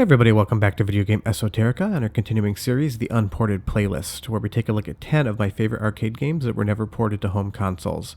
Hey everybody, welcome back to Video Game Esoterica and our continuing series, the Unported playlist, where we take a look at 10 of my favorite arcade games that were never ported to home consoles.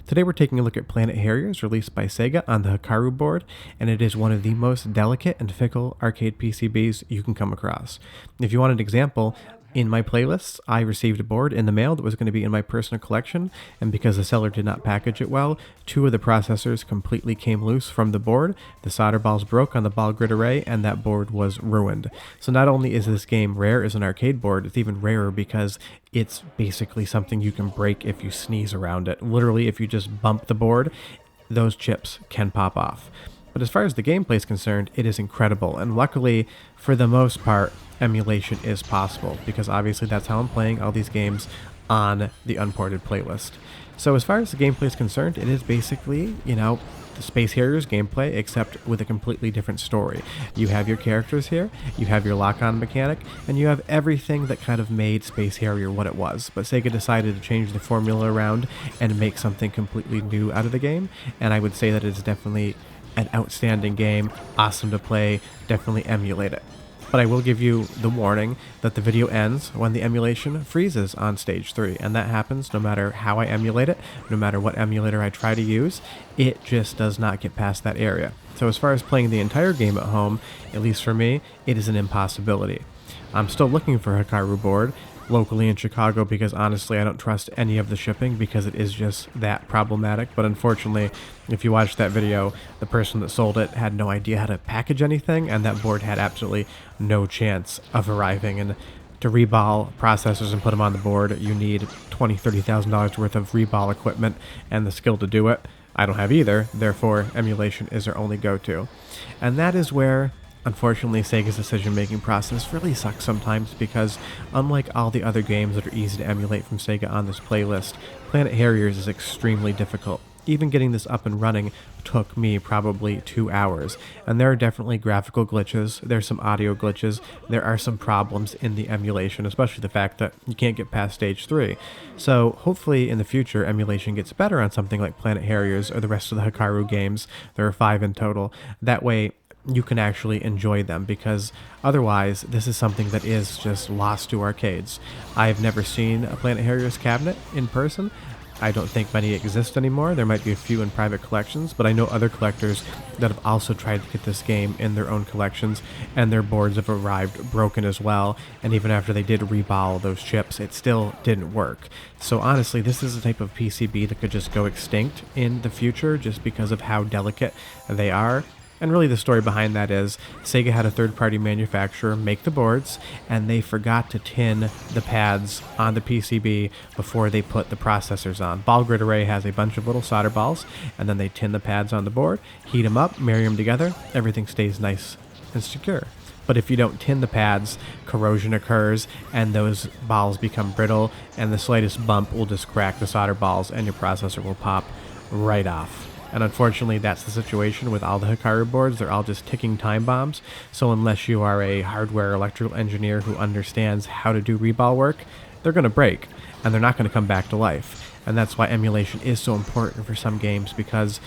Today we're taking a look at Planet Harriers, released by Sega on the Hikaru board, and it is one of the most delicate and fickle arcade PCBs you can come across. If you want an example, in my playlists, I received a board in the mail that was going to be in my personal collection, and because the seller did not package it well, two of the processors completely came loose from the board, the solder balls broke on the ball grid array, and that board was ruined. So not only is this game rare as an arcade board, it's even rarer because it's basically something you can break if you sneeze around it. Literally, if you just bump the board, those chips can pop off. But as far as the gameplay is concerned, it is incredible, and luckily, for the most part, emulation is possible, because obviously that's how I'm playing all these games on the Unported playlist. So as far as the gameplay is concerned, it is basically, the Space Harriers gameplay, except with a completely different story. You have your characters here, you have your lock-on mechanic, and you have everything that kind of made Space Harrier what it was. But Sega decided to change the formula around and make something completely new out of the game, and I would say that it's definitely an outstanding game, awesome to play, definitely emulate it. But I will give you the warning that the video ends when the emulation freezes on stage 3, and that happens no matter how I emulate it, no matter what emulator I try to use, it just does not get past that area. So as far as playing the entire game at home, at least for me, it is an impossibility. I'm still looking for a Hikaru board locally in Chicago because honestly I don't trust any of the shipping because it is just that problematic. But unfortunately, if you watch that video, the person that sold it had no idea how to package anything, and that board had absolutely no chance of arriving. And to reball processors and put them on the board, you need $20,000-$30,000 worth of reball equipment and the skill to do it. I don't have either, therefore emulation is their only go-to. And that is where unfortunately, Sega's decision-making process really sucks sometimes because, unlike all the other games that are easy to emulate from Sega on this playlist, Planet Harriers is extremely difficult. Even getting this up and running took me probably 2 hours, and there are definitely graphical glitches, there's some audio glitches, there are some problems in the emulation, especially the fact that you can't get past stage 3. So hopefully in the future emulation gets better on something like Planet Harriers or the rest of the Hikaru games. There are 5 in total. That way you can actually enjoy them, because otherwise this is something that is just lost to arcades. I've never seen a Planet Harriers cabinet in person. I don't think many exist anymore. There might be a few in private collections, but I know other collectors that have also tried to get this game in their own collections, and their boards have arrived broken as well, and even after they did reball those chips, it still didn't work. So honestly, this is a type of PCB that could just go extinct in the future just because of how delicate they are. And really the story behind that is Sega had a third-party manufacturer make the boards, and they forgot to tin the pads on the PCB before they put the processors on. Ball grid array has a bunch of little solder balls, and then they tin the pads on the board, heat them up, marry them together, everything stays nice and secure. But if you don't tin the pads, corrosion occurs, and those balls become brittle, and the slightest bump will just crack the solder balls, and your processor will pop right off. And unfortunately, that's the situation with all the Hikaru boards. They're all just ticking time bombs. So unless you are a hardware electrical engineer who understands how to do reball work, they're going to break, and they're not going to come back to life. And that's why emulation is so important for some games, because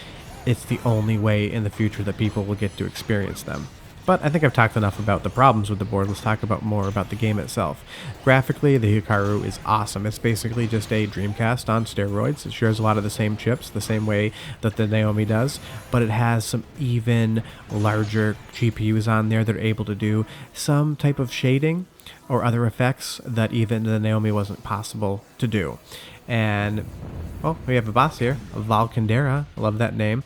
it's the only way in the future that people will get to experience them. But I think I've talked enough about the problems with the board. Let's talk about more about the game itself. Graphically, the Hikaru is awesome. It's basically just a Dreamcast on steroids. It shares a lot of the same chips, the same way that the Naomi does, but it has some even larger GPUs on there that are able to do some type of shading or other effects that even the Naomi wasn't possible to do. And, well, we have a boss here, Valkendera. I love that name.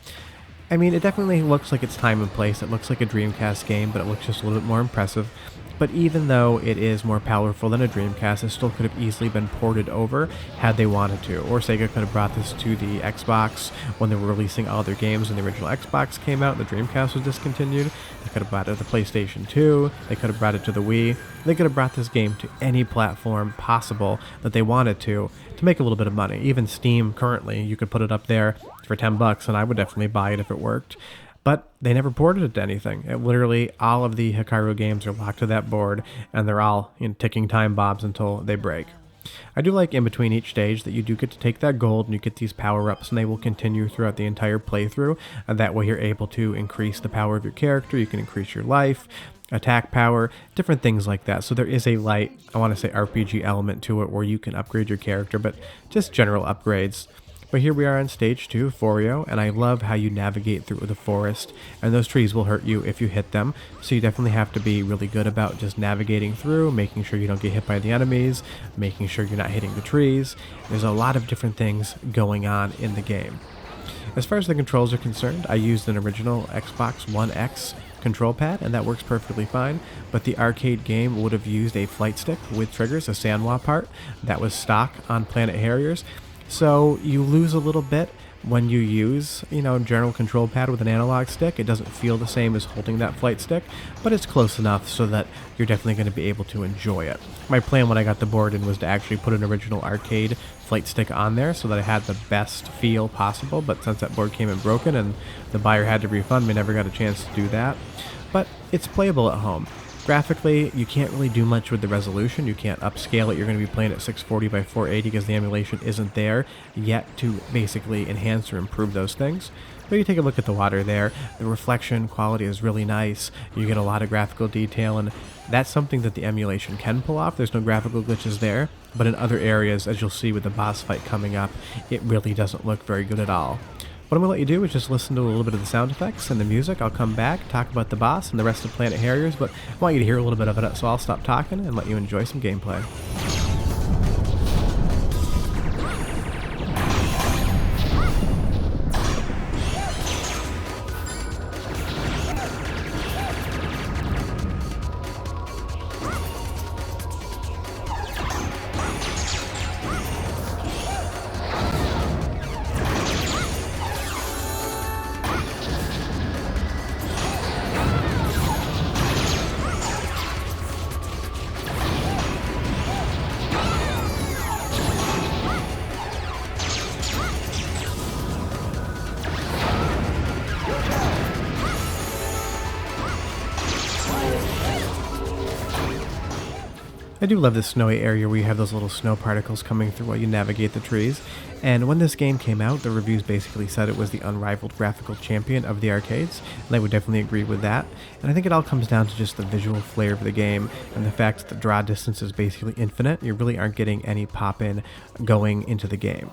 I mean, it definitely looks like it's time and place. It looks like a Dreamcast game, but it looks just a little bit more impressive. But even though it is more powerful than a Dreamcast, it still could have easily been ported over had they wanted to. Or Sega could have brought this to the Xbox when they were releasing all their games when the original Xbox came out and the Dreamcast was discontinued. They could have brought it to the PlayStation 2. They could have brought it to the Wii. They could have brought this game to any platform possible that they wanted to make a little bit of money. Even Steam currently, you could put it up there for $10, and I would definitely buy it if it worked. But they never ported it to anything. It literally, all of the Hikaru games are locked to that board, and they're all ticking time bombs until they break. I do like in between each stage that you do get to take that gold and you get these power-ups, and they will continue throughout the entire playthrough, and that way you're able to increase the power of your character, you can increase your life, attack power, different things like that. So there is a light, I want to say RPG element to it where you can upgrade your character, but just general upgrades. But here we are on stage 2, Foreo, and I love how you navigate through the forest, and those trees will hurt you if you hit them, so you definitely have to be really good about just navigating through, making sure you don't get hit by the enemies, making sure you're not hitting the trees. There's a lot of different things going on in the game. As far as the controls are concerned, I used an original Xbox One X control pad, and that works perfectly fine, but the arcade game would have used a flight stick with triggers, a Sanwa part, that was stock on Planet Harriers. So you lose a little bit when you use, general control pad with an analog stick. It doesn't feel the same as holding that flight stick, but it's close enough so that you're definitely going to be able to enjoy it. My plan when I got the board in was to actually put an original arcade flight stick on there so that I had the best feel possible, but since that board came in broken and the buyer had to refund me, never got a chance to do that. But it's playable at home. Graphically, you can't really do much with the resolution. You can't upscale it. You're going to be playing at 640 by 480 because the emulation isn't there yet to basically enhance or improve those things. But you take a look at the water there. The reflection quality is really nice. You get a lot of graphical detail, and that's something that the emulation can pull off. There's no graphical glitches there, but in other areas, as you'll see with the boss fight coming up, it really doesn't look very good at all. What I'm going to let you do is just listen to a little bit of the sound effects and the music. I'll come back, talk about the boss and the rest of Planet Harriers, but I want you to hear a little bit of it, so I'll stop talking and let you enjoy some gameplay. I do love this snowy area where you have those little snow particles coming through while you navigate the trees. And when this game came out, the reviews basically said it was the unrivaled graphical champion of the arcades, and I would definitely agree with that. And I think it all comes down to just the visual flair of the game and the fact that the draw distance is basically infinite. You really aren't getting any pop-in going into the game.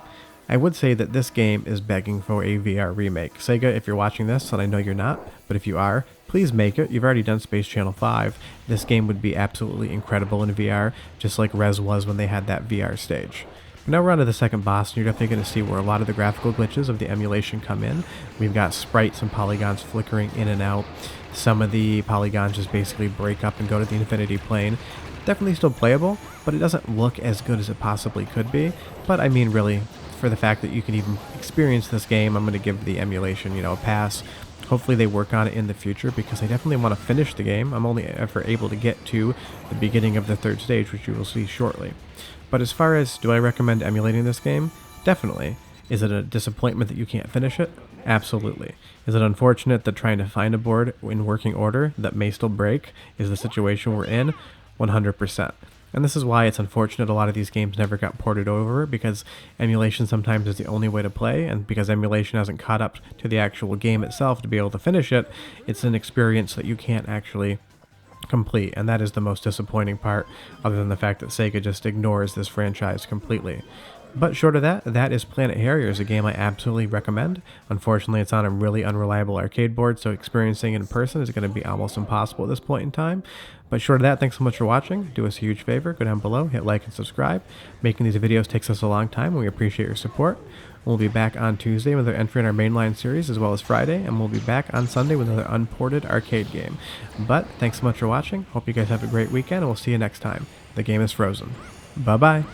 I would say that this game is begging for a VR remake. Sega, if you're watching this, and I know you're not, but if you are, please make it. You've already done Space Channel 5. This game would be absolutely incredible in VR, just like Rez was when they had that VR stage. But now we're on to the second boss, and you're definitely going to see where a lot of the graphical glitches of the emulation come in. We've got sprites and polygons flickering in and out. Some of the polygons just basically break up and go to the infinity plane. Definitely still playable, but it doesn't look as good as it possibly could be. But I mean, really, for the fact that you can even experience this game, I'm going to give the emulation, a pass. Hopefully they work on it in the future because I definitely want to finish the game. I'm only ever able to get to the beginning of the third stage, which you will see shortly. But as far as, do I recommend emulating this game? Definitely. Is it a disappointment that you can't finish it? Absolutely. Is it unfortunate that trying to find a board in working order that may still break is the situation we're in? 100%. And this is why it's unfortunate a lot of these games never got ported over, because emulation sometimes is the only way to play, and because emulation hasn't caught up to the actual game itself to be able to finish it, it's an experience that you can't actually complete, and that is the most disappointing part, other than the fact that Sega just ignores this franchise completely. But short of that, that is Planet Harriers, a game I absolutely recommend. Unfortunately, it's on a really unreliable arcade board, so experiencing it in person is going to be almost impossible at this point in time. But short of that, thanks so much for watching. Do us a huge favor, go down below, hit like and subscribe. Making these videos takes us a long time, and we appreciate your support. We'll be back on Tuesday with another entry in our mainline series, as well as Friday, and we'll be back on Sunday with another Unported arcade game. But thanks so much for watching. Hope you guys have a great weekend, and we'll see you next time. The game is frozen. Bye-bye.